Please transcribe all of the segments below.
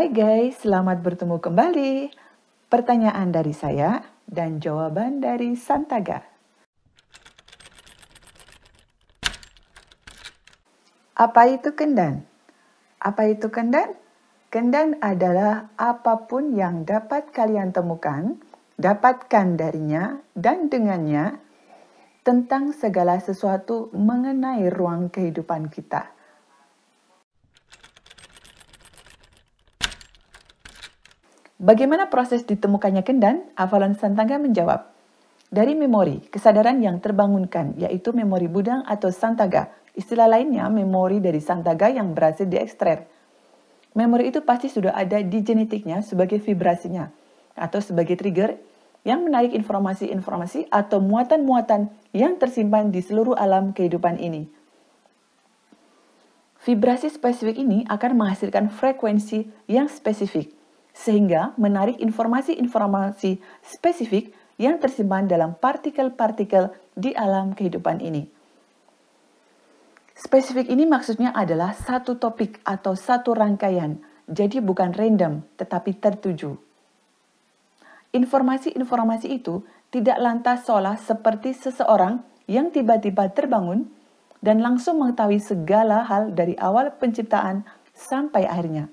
Hai guys, selamat bertemu kembali. Pertanyaan dari saya dan jawaban dari Santaga. Apa itu kendan? Apa itu kendan? Kendan adalah apapun yang dapat kalian temukan, dapatkan darinya dan dengannya tentang segala sesuatu mengenai ruang kehidupan kita. Bagaimana proses ditemukannya kendan? Hafalan Santaga menjawab, dari memori, kesadaran yang terbangunkan, yaitu memori budang atau Santaga. Istilah lainnya, memori dari Santaga yang berhasil diekstrer. Memori itu pasti sudah ada di genetiknya sebagai vibrasinya, atau sebagai trigger yang menarik informasi-informasi atau muatan-muatan yang tersimpan di seluruh alam kehidupan ini. Vibrasi spesifik ini akan menghasilkan frekuensi yang spesifik, sehingga menarik informasi-informasi spesifik yang tersimpan dalam partikel-partikel di alam kehidupan ini. Spesifik ini maksudnya adalah satu topik atau satu rangkaian, jadi bukan random, tetapi tertuju. Informasi-informasi itu tidak lantas seolah seperti seseorang yang tiba-tiba terbangun dan langsung mengetahui segala hal dari awal penciptaan sampai akhirnya.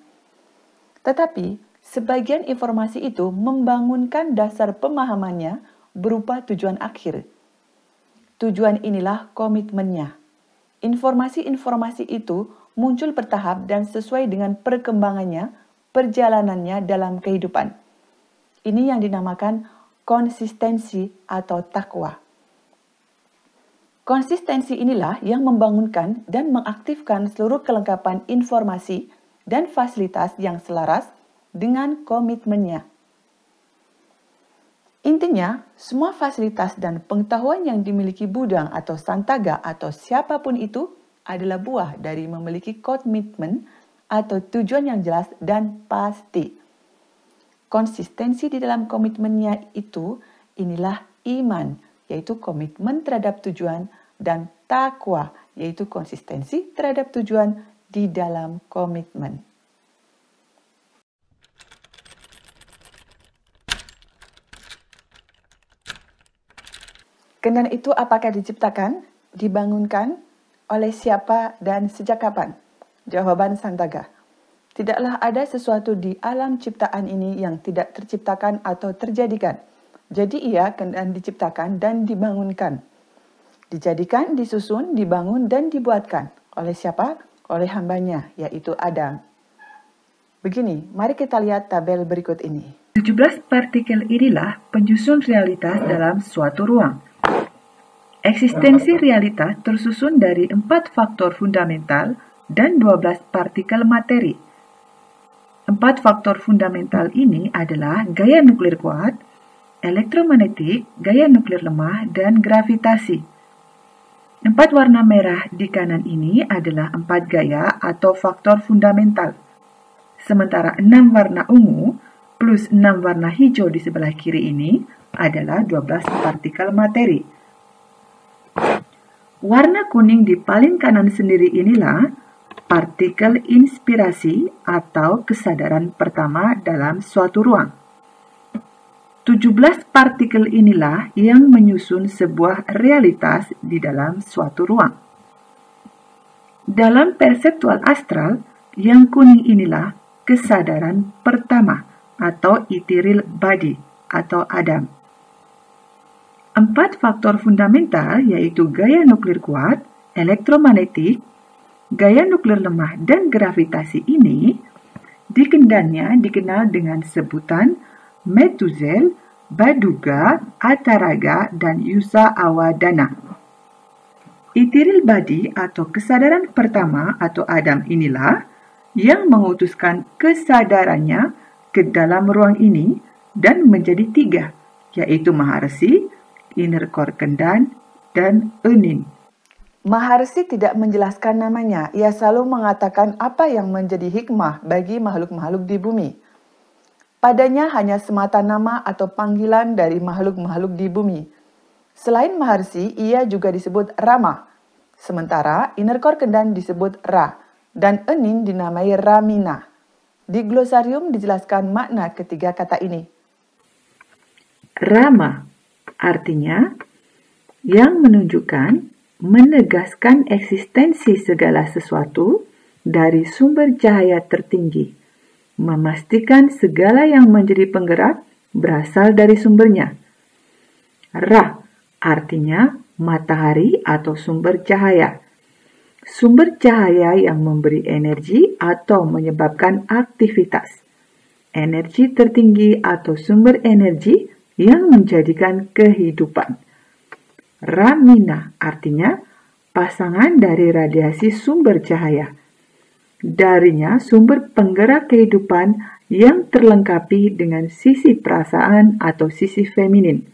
Tetapi, sebagian informasi itu membangunkan dasar pemahamannya berupa tujuan akhir. Tujuan inilah komitmennya. Informasi-informasi itu muncul bertahap dan sesuai dengan perkembangannya, perjalanannya dalam kehidupan. Ini yang dinamakan konsistensi atau takwa. Konsistensi inilah yang membangunkan dan mengaktifkan seluruh kelengkapan informasi dan fasilitas yang selaras dengan komitmennya. Intinya, semua fasilitas dan pengetahuan yang dimiliki budang atau Santaga atau siapapun itu adalah buah dari memiliki komitmen atau tujuan yang jelas dan pasti. Konsistensi di dalam komitmennya itu, inilah iman, yaitu komitmen terhadap tujuan, dan takwa, yaitu konsistensi terhadap tujuan di dalam komitmen. Kendan itu apakah diciptakan, dibangunkan, oleh siapa dan sejak kapan? Jawaban Santaga. Tidaklah ada sesuatu di alam ciptaan ini yang tidak terciptakan atau terjadikan. Jadi ia kendan diciptakan dan dibangunkan. Dijadikan, disusun, dibangun, dan dibuatkan. Oleh siapa? Oleh hambanya, yaitu Adam. Begini, mari kita lihat tabel berikut ini. 17 partikel inilah penyusun realitas dalam suatu ruang. Eksistensi realitas tersusun dari 4 faktor fundamental dan 12 partikel materi. 4 faktor fundamental ini adalah gaya nuklir kuat, elektromagnetik, gaya nuklir lemah, dan gravitasi. 4 warna merah di kanan ini adalah 4 gaya atau faktor fundamental. Sementara 6 warna ungu plus 6 warna hijau di sebelah kiri ini adalah 12 partikel materi. Warna kuning di paling kanan sendiri inilah partikel inspirasi atau kesadaran pertama dalam suatu ruang. 17 partikel inilah yang menyusun sebuah realitas di dalam suatu ruang. Dalam perseptual astral, yang kuning inilah kesadaran pertama atau ethereal body atau Adam. 4 faktor fundamental yaitu gaya nuklir kuat, elektromagnetik, gaya nuklir lemah, dan gravitasi ini dikendannya dikenal dengan sebutan Methuselah, Baduga, Ataraga, dan Yusa Awadana. Ethereal body atau kesadaran pertama atau Adam inilah yang mengutuskan kesadarannya ke dalam ruang ini dan menjadi 3, yaitu Maharshi, Inner Core Kendan, dan Enin. Maharshi tidak menjelaskan namanya, ia selalu mengatakan apa yang menjadi hikmah bagi makhluk-makhluk di bumi. Padanya hanya semata nama atau panggilan dari makhluk-makhluk di bumi. Selain Maharshi, ia juga disebut Rama. Sementara Inner Core Kendan disebut Ra, dan Enin dinamai Ramina. Di glosarium dijelaskan makna ketiga kata ini. Rama artinya yang menunjukkan, menegaskan eksistensi segala sesuatu dari sumber cahaya tertinggi, memastikan segala yang menjadi penggerak berasal dari sumbernya. Ra artinya matahari atau sumber cahaya. Sumber cahaya yang memberi energi atau menyebabkan aktivitas. Energi tertinggi atau sumber energi yang menjadikan kehidupan. Ramina artinya pasangan dari radiasi sumber cahaya. Darinya sumber penggerak kehidupan yang terlengkapi dengan sisi perasaan atau sisi feminin.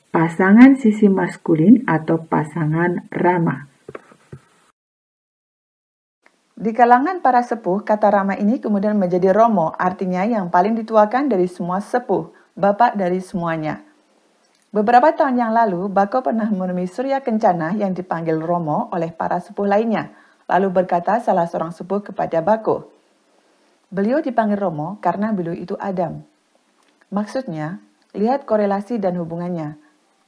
Pasangan sisi maskulin atau pasangan Rama. Di kalangan para sepuh, kata Rama ini kemudian menjadi Romo, artinya yang paling dituakan dari semua sepuh, bapak dari semuanya. Beberapa tahun yang lalu, Bako pernah menemui Surya Kencana yang dipanggil Romo oleh para sepuh lainnya. Lalu berkata salah seorang sepuh kepada Bako, beliau dipanggil Romo karena beliau itu Adam. Maksudnya, lihat korelasi dan hubungannya,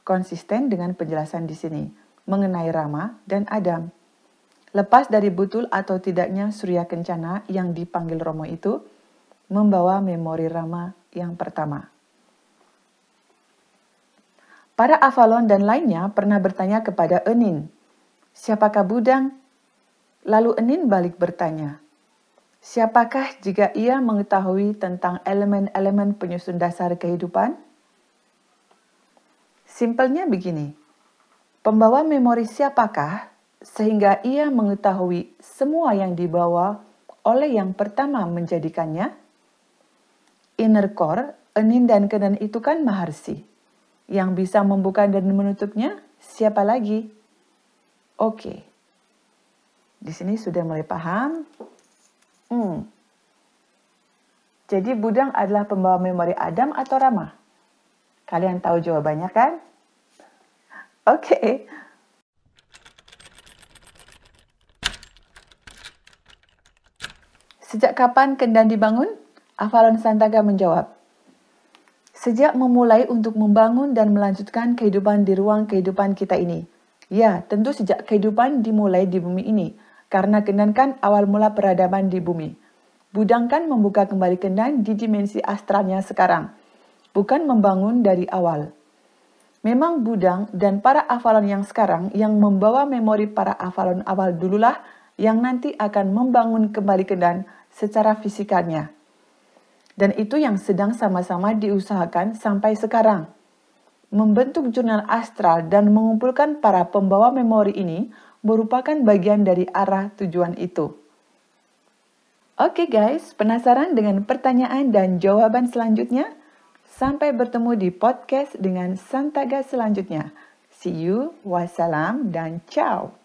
konsisten dengan penjelasan di sini, mengenai Rama dan Adam. Lepas dari betul atau tidaknya Surya Kencana yang dipanggil Romo itu, membawa memori Rama yang pertama. Para Avalon dan lainnya pernah bertanya kepada Enin, siapakah Budang? Lalu Enin balik bertanya, siapakah jika ia mengetahui tentang elemen-elemen penyusun dasar kehidupan? Simpelnya begini, pembawa memori siapakah sehingga ia mengetahui semua yang dibawa oleh yang pertama menjadikannya? Inner core, Enin dan Kenan itu kan Maharsi. Yang bisa membuka dan menutupnya, siapa lagi? Oke. Di sini sudah mulai paham. Jadi Budang adalah pembawa memori Adam atau Rama? Kalian tahu jawabannya kan? Oke. Sejak kapan Kendan dibangun? Avalon Santaga menjawab, sejak memulai untuk membangun dan melanjutkan kehidupan di ruang kehidupan kita ini. Ya, tentu sejak kehidupan dimulai di bumi ini, karena Kendan kan awal mula peradaban di bumi. Budang kan membuka kembali Kendan di dimensi astralnya sekarang, bukan membangun dari awal. Memang Budang dan para Avalon yang sekarang yang membawa memori para Avalon awal dululah yang nanti akan membangun kembali Kendan secara fisikalnya. Dan itu yang sedang sama-sama diusahakan sampai sekarang. Membentuk jurnal astral dan mengumpulkan para pembawa memori ini merupakan bagian dari arah tujuan itu. Oke guys, penasaran dengan pertanyaan dan jawaban selanjutnya? Sampai bertemu di podcast dengan Santaga selanjutnya. See you, wassalam, dan ciao.